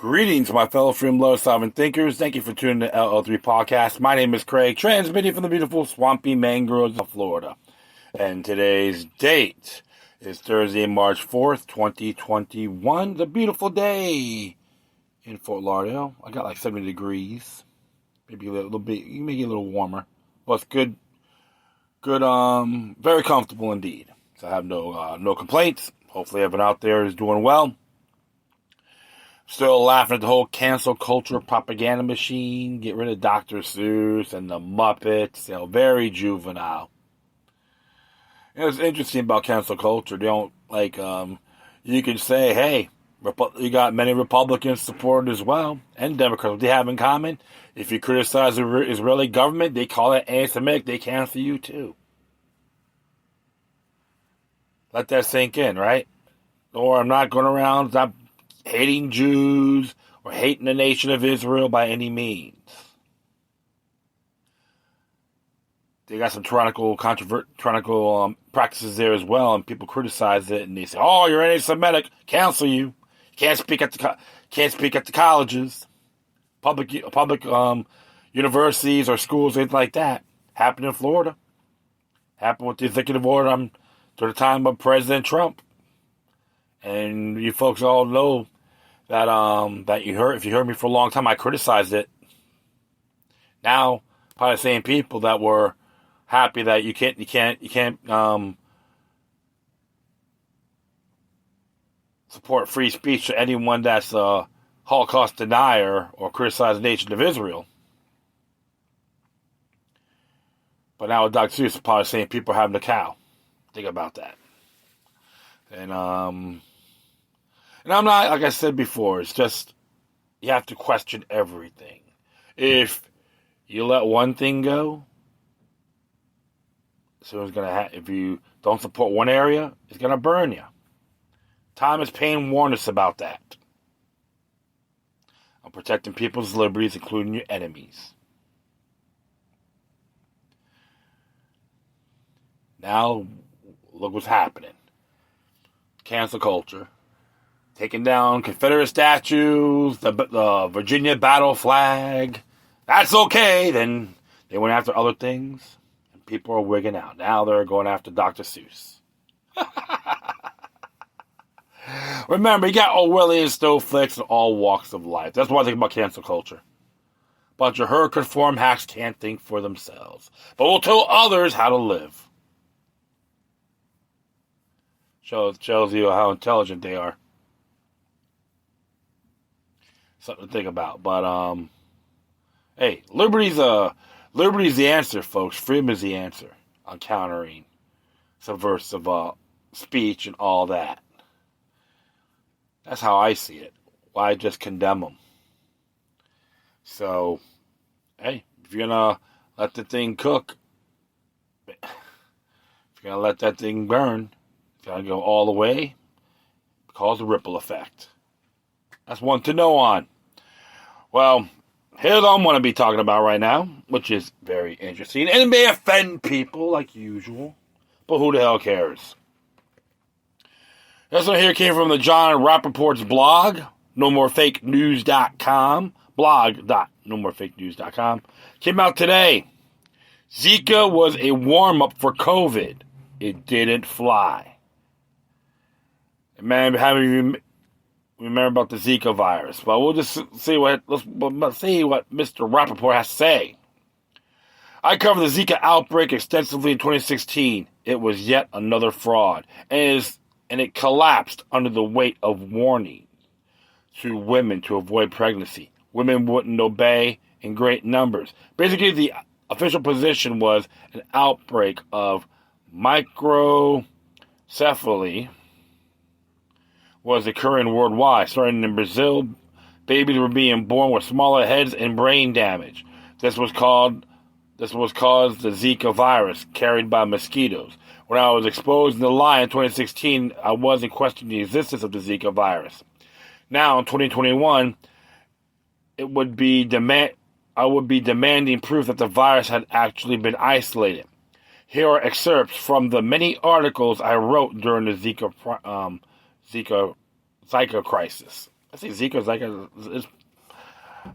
Greetings, my fellow freedom lovers, sovereign thinkers. Thank you for tuning to LL3 Podcast. My name is Craig, transmitting from the beautiful swampy mangroves of Florida. And today's date is Thursday, March 4th, 2021. It's a beautiful day in Fort Lauderdale. I got like 70 degrees. Maybe a little bit, you may get a little warmer. But it's good, very comfortable indeed. So I have no complaints. Hopefully everyone out there is doing well. Still laughing at the whole cancel culture propaganda machine. Get rid of Dr. Seuss and the Muppets. Very juvenile. It's interesting about cancel culture. They don't, you can say, hey, you got many Republicans supported as well, and Democrats. What they have in common, if you criticize the Israeli government, they call it anti-Semitic, they cancel you too. Let that sink in, right? Or I'm not going around, not hating Jews or hating the nation of Israel by any means. They got some tyrannical practices there as well, and people criticize it, and they say, "Oh, you're anti-Semitic, cancel you. Can't speak at the colleges, public universities or schools, anything like that." Happened in Florida. Happened with the executive order to the time of President Trump. And you folks all know that if you heard me for a long time, I criticized it. Now, probably the same people that were happy that you can't support free speech to anyone that's a Holocaust denier or criticize the nation of Israel. But now with Dr. Seuss, probably the same people having the cow. Think about that. And I'm not, like I said before, it's just, you have to question everything. If you let one thing go, if you don't support one area, it's going to burn you. Thomas Paine warned us about that. On protecting people's liberties, including your enemies. Now, look what's happening. Cancel culture. Taking down Confederate statues, the Virginia battle flag. That's okay. Then they went after other things, and people are wigging out. Now they're going after Dr. Seuss. Remember, you got Orwellian snowflakes in all walks of life. That's what I think about cancel culture. Bunch of her-conform hacks can't think for themselves, but will tell others how to live. Shows you how intelligent they are. Something to think about. But hey, liberty's the answer, folks. Freedom is the answer on countering subversive speech and all that. That's how I see it. Why just condemn them? So, hey, if you're gonna let the thing cook, if you're gonna let that thing burn, it's gonna go all the way, cause a ripple effect. That's one to know on. Well, here's what I'm going to be talking about right now, which is very interesting. And it may offend people, like usual, but who the hell cares? This one here came from the John Rappaport's blog, nomorefakenews.com, blog.nomorefakenews.com. Came out today. Zika was a warm-up for COVID. It didn't fly. Man, remember about the Zika virus. But we'll just see what Mr. Rappaport has to say. I covered the Zika outbreak extensively in 2016. It was yet another fraud, and it collapsed under the weight of warning to women to avoid pregnancy. Women wouldn't obey in great numbers. Basically, the official position was an outbreak of microcephaly was occurring worldwide. Starting in Brazil, babies were being born with smaller heads and brain damage. This was caused the Zika virus carried by mosquitoes. When I was exposed in the lie in 2016, I wasn't questioning the existence of the Zika virus. Now, in 2021, I would be demanding proof that the virus had actually been isolated. Here are excerpts from the many articles I wrote during the Zika crisis. I think Zika is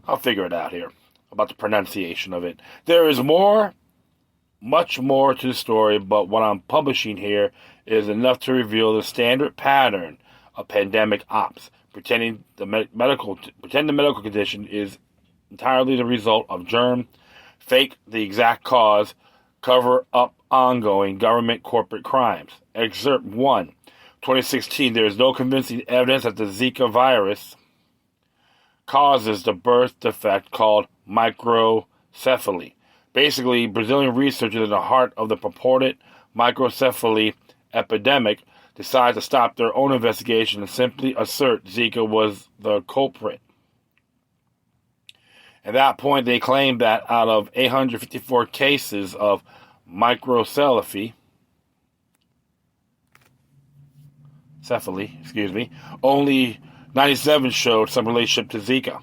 I'll figure it out here about the pronunciation of it. There is much more to the story, but what I'm publishing here is enough to reveal the standard pattern of pandemic ops, pretending the medical condition is entirely the result of germ, fake the exact cause, cover up ongoing government corporate crimes. Excerpt 1, 2016. There is no convincing evidence that the Zika virus causes the birth defect called microcephaly. Basically, Brazilian researchers in the heart of the purported microcephaly epidemic decided to stop their own investigation and simply assert Zika was the culprit. At that point, they claimed that out of 854 cases of microcephaly, only 97 showed some relationship to Zika.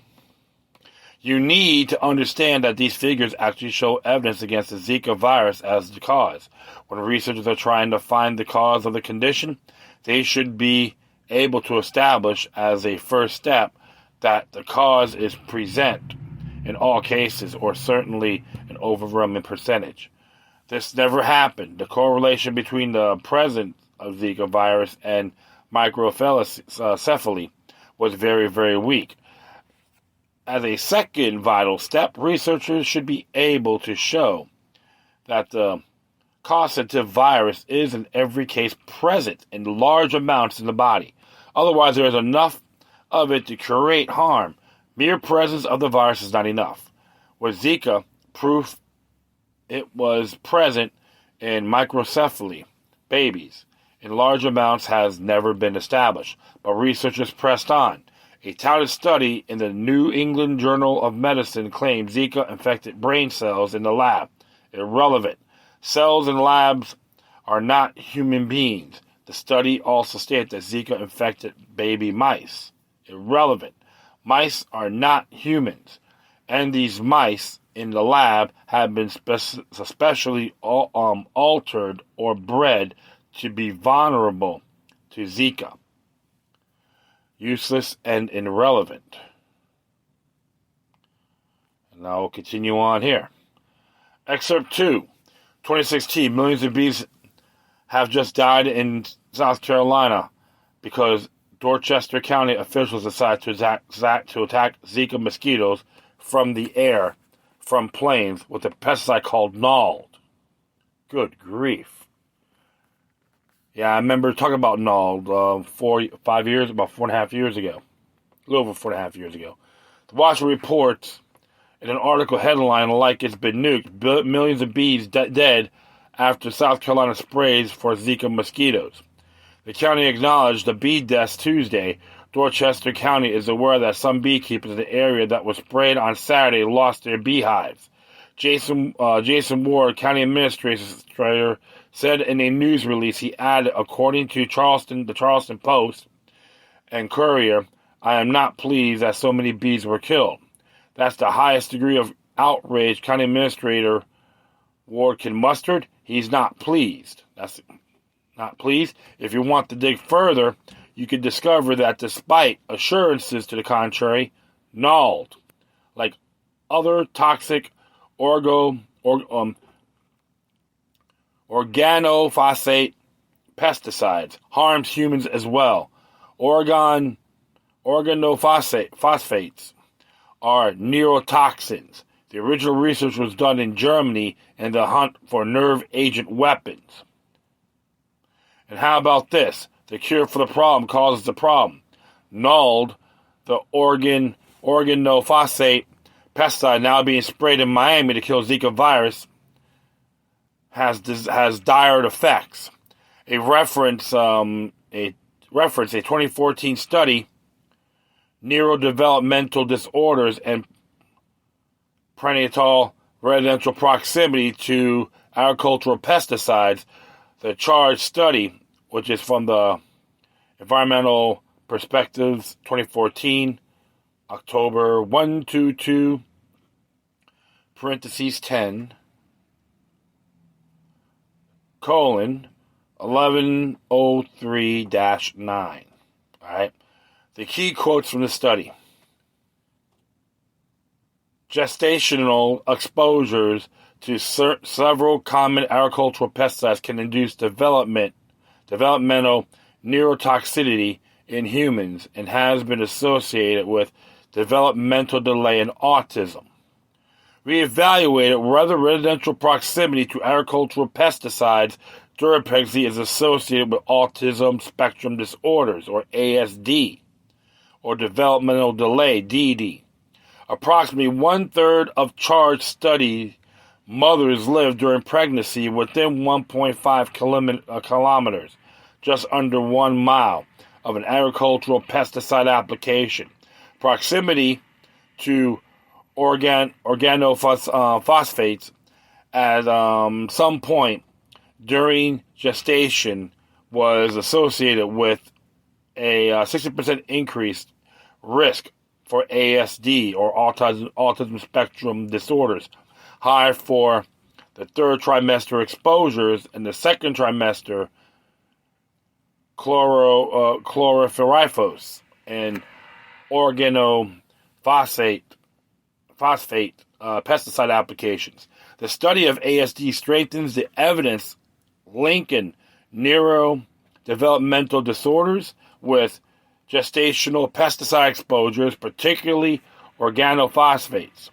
You need to understand that these figures actually show evidence against the Zika virus as the cause. When researchers are trying to find the cause of the condition, they should be able to establish as a first step that the cause is present in all cases, or certainly an overwhelming percentage. This never happened. The correlation between the presence of Zika virus and microcephaly was very, very weak. As a second vital step, researchers should be able to show that the causative virus is in every case present in large amounts in the body. Otherwise, there is enough of it to create harm. Mere presence of the virus is not enough. With Zika, proof it was present in microcephaly babies in large amounts has never been established, but researchers pressed on. A touted study in the New England Journal of Medicine claimed Zika infected brain cells in the lab. Irrelevant. Cells in labs are not human beings. The study also stated that Zika infected baby mice. Irrelevant. Mice are not humans, and these mice in the lab have been specially altered or bred to be vulnerable to Zika. Useless and irrelevant. And now we'll continue on here. Excerpt 2, 2016. Millions of bees have just died in South Carolina because Dorchester County officials decided to attack Zika mosquitoes from the air, from planes, with a pesticide called Nald. Good grief. Yeah, I remember talking about Nald about 4.5 years ago. A little over 4.5 years ago. The Washington reports in an article headline like it's been nuked, millions of bees dead after South Carolina sprays for Zika mosquitoes. The county acknowledged the bee deaths Tuesday. Dorchester County is aware that some beekeepers in the area that was sprayed on Saturday lost their beehives. Jason Ward, county administrator, said in a news release. He added, according to the Charleston Post and Courier, I am not pleased that so many bees were killed. That's the highest degree of outrage County Administrator Ward can muster. He's not pleased. That's not pleased. If you want to dig further, you could discover that despite assurances to the contrary, Nald, like other toxic organophosphate pesticides, harms humans as well. Organophosphates are neurotoxins. The original research was done in Germany in the hunt for nerve agent weapons. And how about this? The cure for the problem causes the problem. Nald, the organophosphate pesticide now being sprayed in Miami to kill Zika virus, has dire effects. A reference a 2014 study, neurodevelopmental disorders and prenatal residential proximity to agricultural pesticides. The charged study, which is from the Environmental Perspectives 2014, October 122, parentheses 10, colon 1103-9. All right. The key quotes from the study. Gestational exposures to several common agricultural pesticides can induce developmental neurotoxicity in humans and has been associated with developmental delay in autism. We evaluated whether residential proximity to agricultural pesticides during pregnancy is associated with autism spectrum disorders, or ASD, or developmental delay, DD. Approximately one-third of charged study mothers lived during pregnancy within 1.5 kilometers, just under 1 mile, of an agricultural pesticide application. Proximity to organophosphates at some point during gestation was associated with a 60% increased risk for ASD, or autism spectrum disorders, high for the third trimester exposures and the second trimester chlorpyrifos and organophosphate pesticide applications. The study of ASD strengthens the evidence linking neurodevelopmental disorders with gestational pesticide exposures, particularly organophosphates.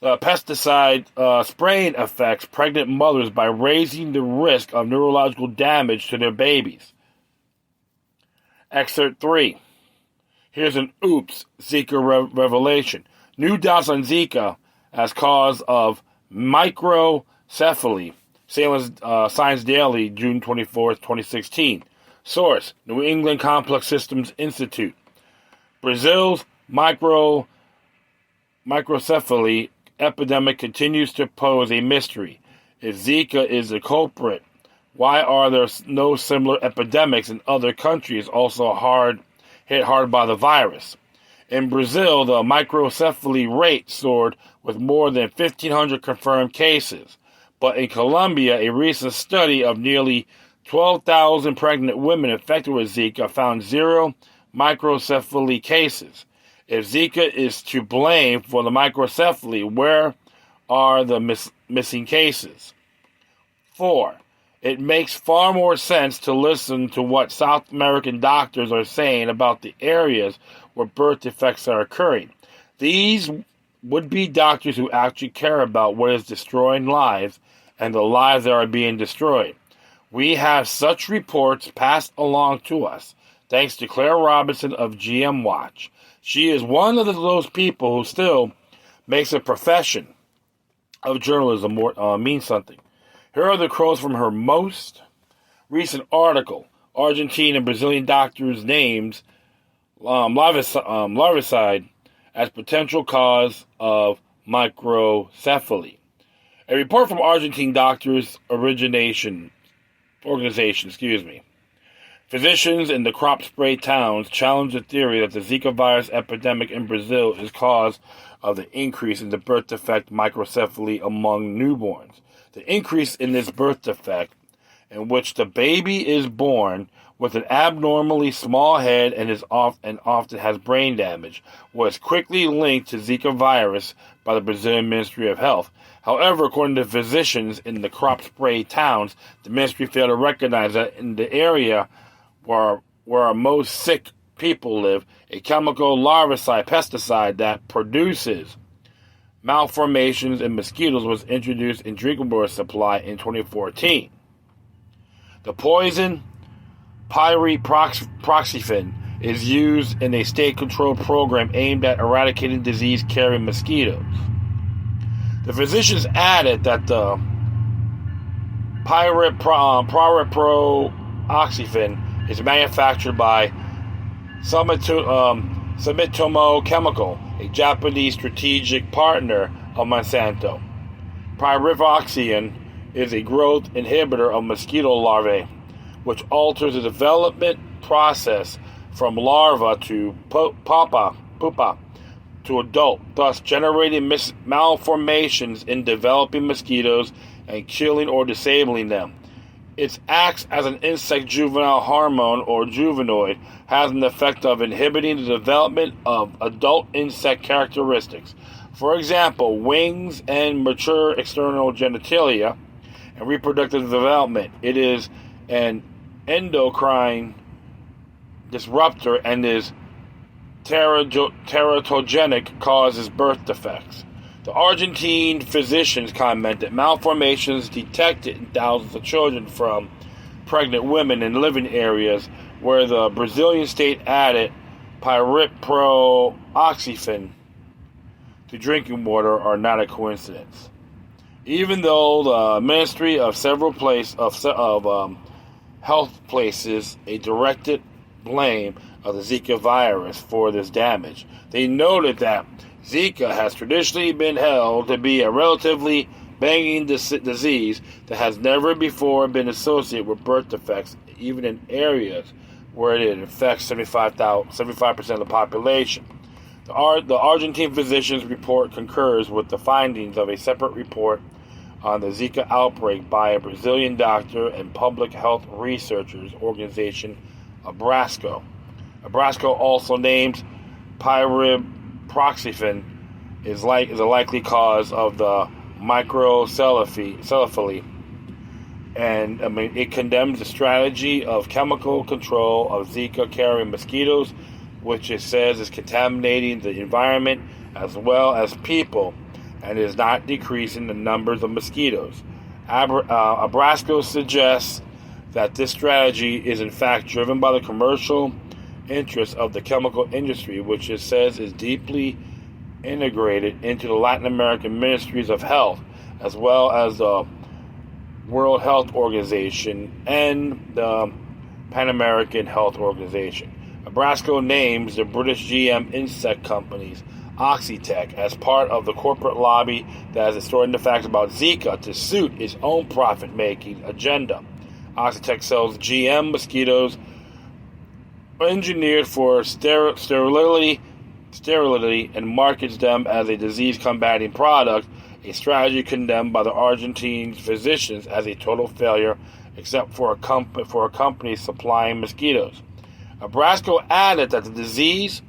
The pesticide spraying affects pregnant mothers by raising the risk of neurological damage to their babies. Excerpt 3. Here's an oops Zika revelation. New doubts on Zika as cause of microcephaly. Science Daily, June 24, 2016. Source: New England Complex Systems Institute. Brazil's microcephaly epidemic continues to pose a mystery. If Zika is the culprit, why are there no similar epidemics in other countries also hit hard by the virus? In Brazil, the microcephaly rate soared with more than 1,500 confirmed cases. But in Colombia, a recent study of nearly 12,000 pregnant women infected with Zika found 0 microcephaly cases. If Zika is to blame for the microcephaly, where are the missing cases? 4. It makes far more sense to listen to what South American doctors are saying about the areas where birth defects are occurring. These would be doctors who actually care about what is destroying lives and the lives that are being destroyed. We have such reports passed along to us, thanks to Claire Robinson of GM Watch. She is one of those people who still makes a profession of journalism mean something. Here are the quotes from her most recent article. Argentine and Brazilian doctors names larvicide as potential cause of microcephaly. A report from Argentine Doctors Organization. Physicians in the crop spray towns challenge the theory that the Zika virus epidemic in Brazil is cause of the increase in the birth defect microcephaly among newborns. The increase in this birth defect, in which the baby is born with an abnormally small head and often has brain damage, was quickly linked to Zika virus by the Brazilian Ministry of Health. However, according to physicians in the crop spray towns, the ministry failed to recognize that in the area where most sick people live, a chemical larvicide pesticide that produces malformations in mosquitoes was introduced in drinking water supply in 2014. The poison pyriproxyfen is used in a state-controlled program aimed at eradicating disease-carrying mosquitoes. The physicians added that the pyriproxyfen is manufactured by Sumitomo Chemical, a Japanese strategic partner of Monsanto. Pyriproxyfen is a growth inhibitor of mosquito larvae, which alters the development process from larva to pupa to adult, thus generating malformations in developing mosquitoes and killing or disabling them. It acts as an insect juvenile hormone or juvenoid, has an effect of inhibiting the development of adult insect characteristics. For example, wings and mature external genitalia and reproductive development. It is an endocrine disruptor and is teratogenic, causes birth defects. The Argentine physicians comment that malformations detected in thousands of children from pregnant women in living areas where the Brazilian state added pyriproxyfen to drinking water are not a coincidence. Even though the Ministry of Health places a directed blame of the Zika virus for this damage, they noted that Zika has traditionally been held to be a relatively benign disease that has never before been associated with birth defects, even in areas where it infects 75% of the population. The Argentine physicians' report concurs with the findings of a separate report on the Zika outbreak by a Brazilian doctor and public health researchers organization, Abrasco. Abrasco also names pyriproxyfen is a likely cause of the microcephaly, and it condemns the strategy of chemical control of Zika-carrying mosquitoes, which it says is contaminating the environment as well as people, and is not decreasing the numbers of mosquitoes. Abrasco suggests that this strategy is in fact driven by the commercial interests of the chemical industry, which it says is deeply integrated into the Latin American Ministries of Health, as well as the World Health Organization and the Pan American Health Organization. Abrasco names the British GM insect companies Oxitec as part of the corporate lobby that has distorted the facts about Zika to suit its own profit-making agenda. Oxitec sells GM mosquitoes engineered for sterility and markets them as a disease-combating product, a strategy condemned by the Argentine physicians as a total failure, except for a company supplying mosquitoes. Abrasco added that the disease,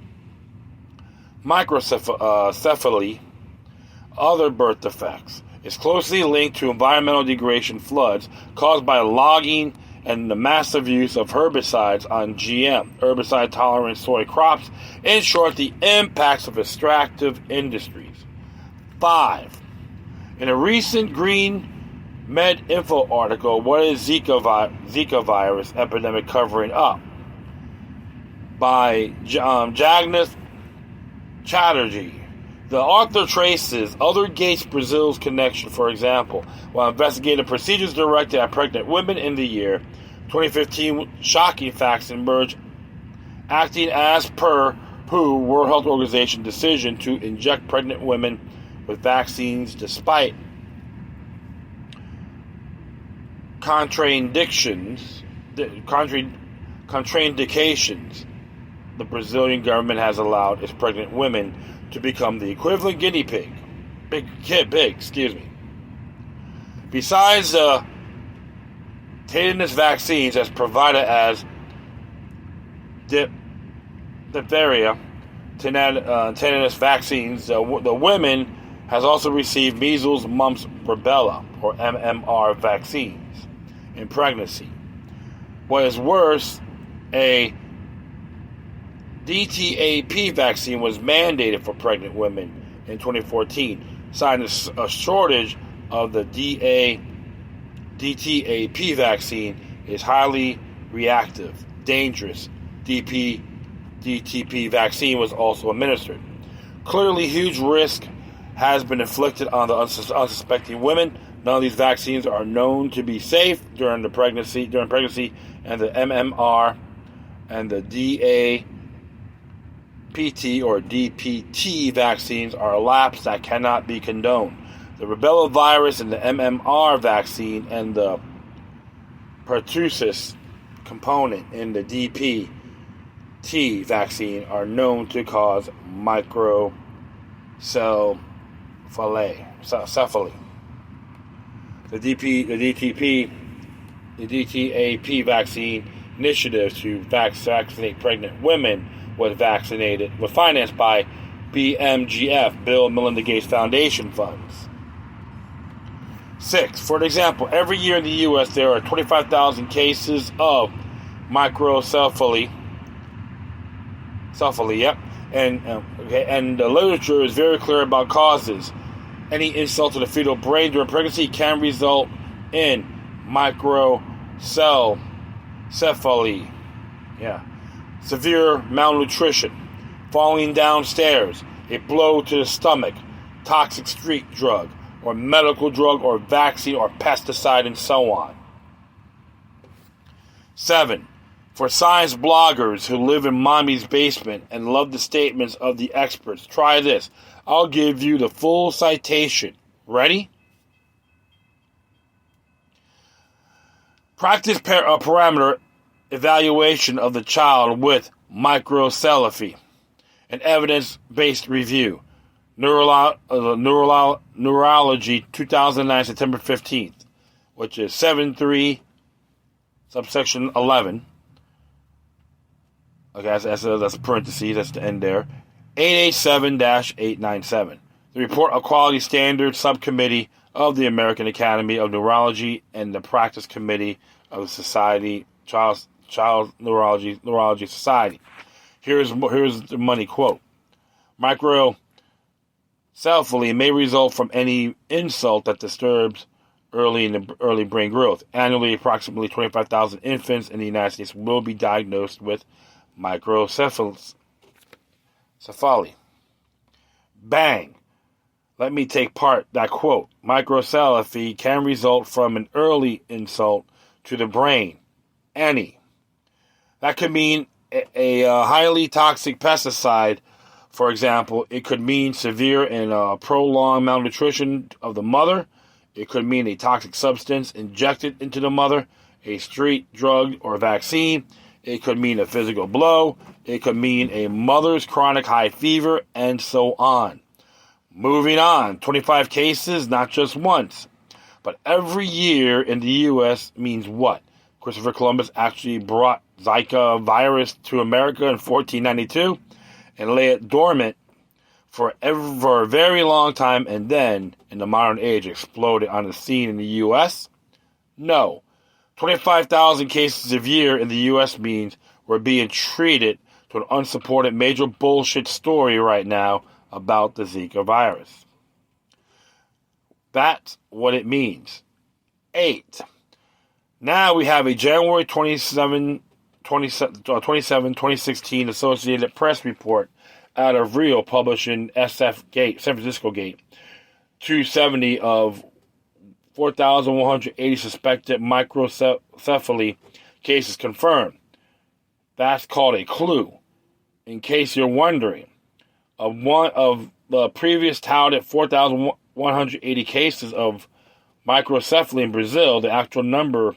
microcephaly, other birth defects, is closely linked to environmental degradation floods caused by logging and the massive use of herbicides on GM, herbicide-tolerant soy crops, in short, the impacts of extractive industries. 5. In a recent Green Med Info article, What is Zika virus epidemic covering up? By Jagnath Chatterjee. The author traces other Gates Brazil's connection, for example, while investigating procedures directed at pregnant women in the year 2015, shocking facts emerged acting as per WHO World Health Organization decision to inject pregnant women with vaccines despite contraindications. The Brazilian government has allowed its pregnant women to become the equivalent guinea pig. Besides tetanus vaccines as provided as diphtheria, tetanus vaccines, the women has also received measles, mumps, rubella, or MMR vaccines in pregnancy. What is worse, a DTaP vaccine was mandated for pregnant women in 2014, citing a shortage of the DTaP vaccine is highly reactive, dangerous. DTP vaccine was also administered. Clearly, huge risk has been inflicted on the unsuspecting women. None of these vaccines are known to be safe during pregnancy, and the MMR and the DAPT or DPT vaccines are a lapse that cannot be condoned. The rubella virus and the MMR vaccine and the pertussis component in the DPT vaccine are known to cause microcephaly. The DTP DTaP vaccine initiative to vaccinate pregnant women was financed by BMGF, Bill and Melinda Gates Foundation funds. 6. For example, every year in the U.S. there are 25,000 cases of microcephaly. And the literature is very clear about causes. Any insult to the fetal brain during pregnancy can result in microcephaly. Severe malnutrition, falling downstairs, a blow to the stomach, toxic street drug, or medical drug or vaccine or pesticide, and so on. 7. For science bloggers who live in mommy's basement and love the statements of the experts, try this. I'll give you the full citation. Ready? Practice parameter evaluation of the child with microcephaly. An evidence-based review. Neurology, 2009, September 15th, which is 7.3, subsection 11. Okay, that's a parentheses, that's the end there. 887-897. The Report of Quality Standards Subcommittee of the American Academy of Neurology and the Practice Committee of the Society, Child Neurology Society. Here's the money quote. Microcephaly may result from any insult that disturbs early brain growth. Annually, approximately 25,000 infants in the United States will be diagnosed with microcephaly. Bang. Let me take part that quote. Microcephaly can result from an early insult to the brain. Any. That could mean a highly toxic pesticide. For example, it could mean severe and prolonged malnutrition of the mother. It could mean a toxic substance injected into the mother, a street drug or vaccine. It could mean a physical blow. It could mean a mother's chronic high fever, and so on. Moving on, 25 cases, not just once, but every year in the U.S. means what? Christopher Columbus actually brought Zika virus to America in 1492 and lay it dormant for a very long time, and then, in the modern age, exploded on the scene in the U.S.? No. 25,000 cases a year in the U.S. means we're being treated to an unsupported major bullshit story right now about the Zika virus. That's what it means. 8. Now we have a January 27, 2016 Associated Press report out of Rio published in SF Gate, San Francisco Gate. 270 of 4,180 suspected microcephaly cases confirmed. That's called a clue. In case you're wondering, of the previous touted 4,180 cases of microcephaly in Brazil, the actual number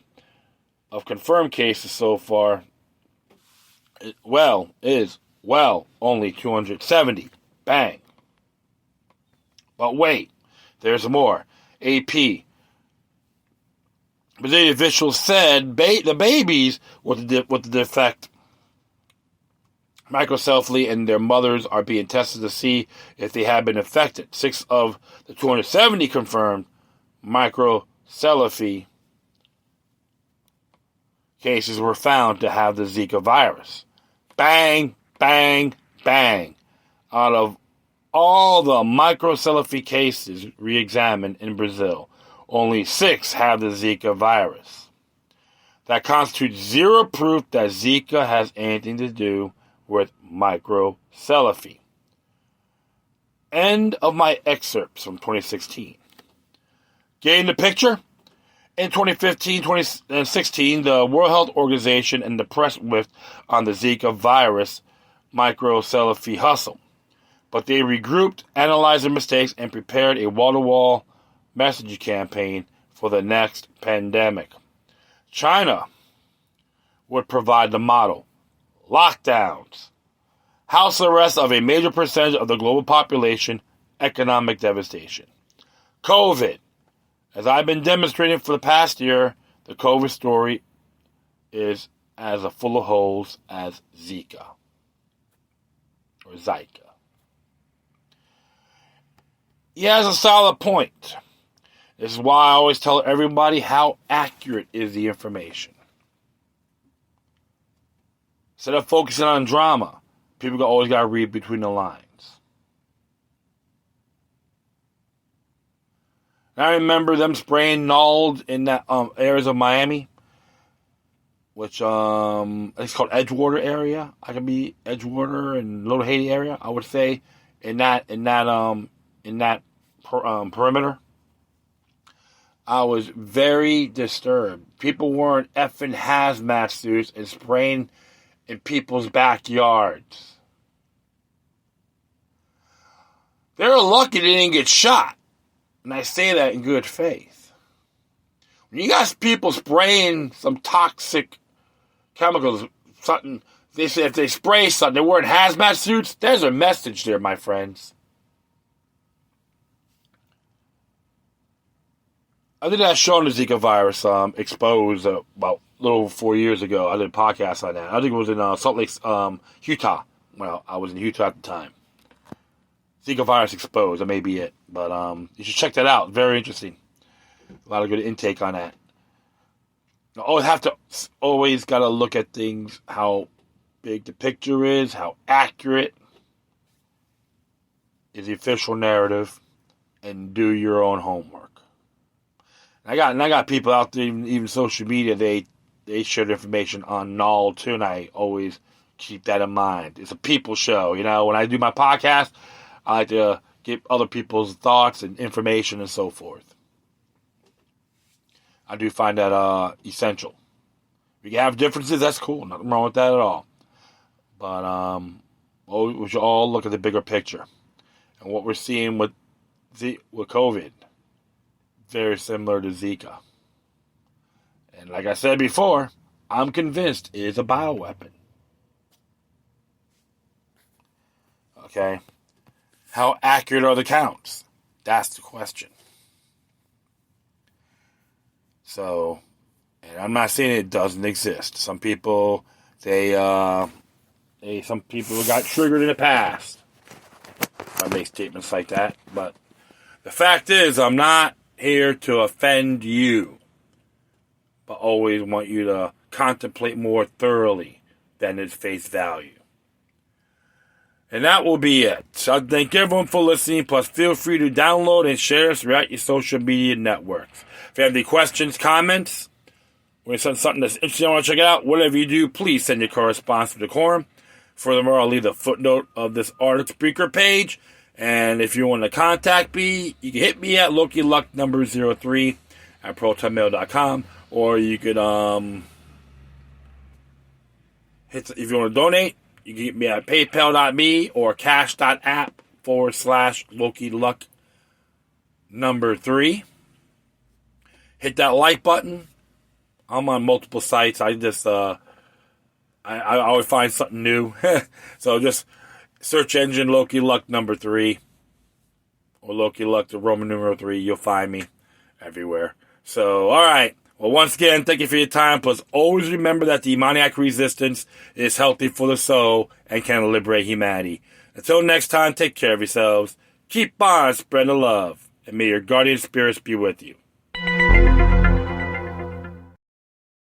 of confirmed cases so far is only 270. Bang. But wait, there's more. AP. Brazilian officials said the babies with the defect microcephaly and their mothers are being tested to see if they have been affected. 6 of the 270 confirmed microcephaly cases were found to have the Zika virus. Bang, bang, bang. Out of all the microcephaly cases re-examined in Brazil, only 6 have the Zika virus. That constitutes zero proof that Zika has anything to do with microcephaly. End of my excerpts from 2016. Getting the picture? In 2015, 2016, the World Health Organization and the press whiffed on the Zika virus microcephaly hustle. But they regrouped, analyzed their mistakes, and prepared a wall-to-wall messaging campaign for the next pandemic. China would provide the model. Lockdowns, house arrest of a major percentage of the global population, economic devastation. COVID. As I've been demonstrating for the past year, The COVID story is as full of holes as Zika or Zika. He has a solid point. This is why I always tell everybody how accurate is the information. Instead of focusing on drama, people always got to read between the lines. And I remember them spraying nulls in that areas of Miami, which it's called Edgewater area. I could be Edgewater and Little Haiti area. I would say in that perimeter. I was very disturbed. People wearing effing hazmat suits and spraying in people's backyards. They were lucky they didn't get shot. And I say that in good faith. When you got people spraying some toxic chemicals, something, they say if they spray something, they're wearing hazmat suits, there's a message there, my friends. I did that show on the Zika virus, exposed about a little over 4 years ago. I did a podcast on that. I think it was in Salt Lake, Utah. Well, I was in Utah at the time. Zika virus exposed. That may be it. But you should check that out. Very interesting. A lot of good intake on that. Always got to look at things, how big the picture is, how accurate is the official narrative, and do your own homework. I got people out there, even social media, they share information on null too, and I always keep that in mind. It's a people show, When I do my podcast, I like to get other people's thoughts and information and so forth. I do find that essential. We can have differences, that's cool. Nothing wrong with that at all. But we should all look at the bigger picture. And what we're seeing with COVID, very similar to Zika. And like I said before, I'm convinced it is a bioweapon. Okay? How accurate are the counts? That's the question. So, and I'm not saying it doesn't exist. Some people, some people got triggered in the past. I make statements like that, but the fact is, I'm not here to offend you, but always want you to contemplate more thoroughly than its face value. And that will be it. So I thank everyone for listening, plus feel free to download and share us throughout your social media networks. If you have any questions, comments, or something that's interesting, I want to check it out, whatever you do, please send your correspondence to Decorum. Furthermore, I'll leave the footnote of this artist speaker page. And if you want to contact me, you can hit me at LokiLuck number 03 at protonmail.com. Or you could, if you want to donate, you can get me at paypal.me or cash.app/LokiLuck number 3. Hit that like button. I'm on multiple sites. I just, I always find something new. So just search engine LokiLuck number 3 or LokiLuck the Roman numeral 3. You'll find me everywhere. So, all right. Well, once again, thank you for your time. Plus, always remember that the demoniac resistance is healthy for the soul and can liberate humanity. Until next time, take care of yourselves. Keep on spreading the love. And may your guardian spirits be with you.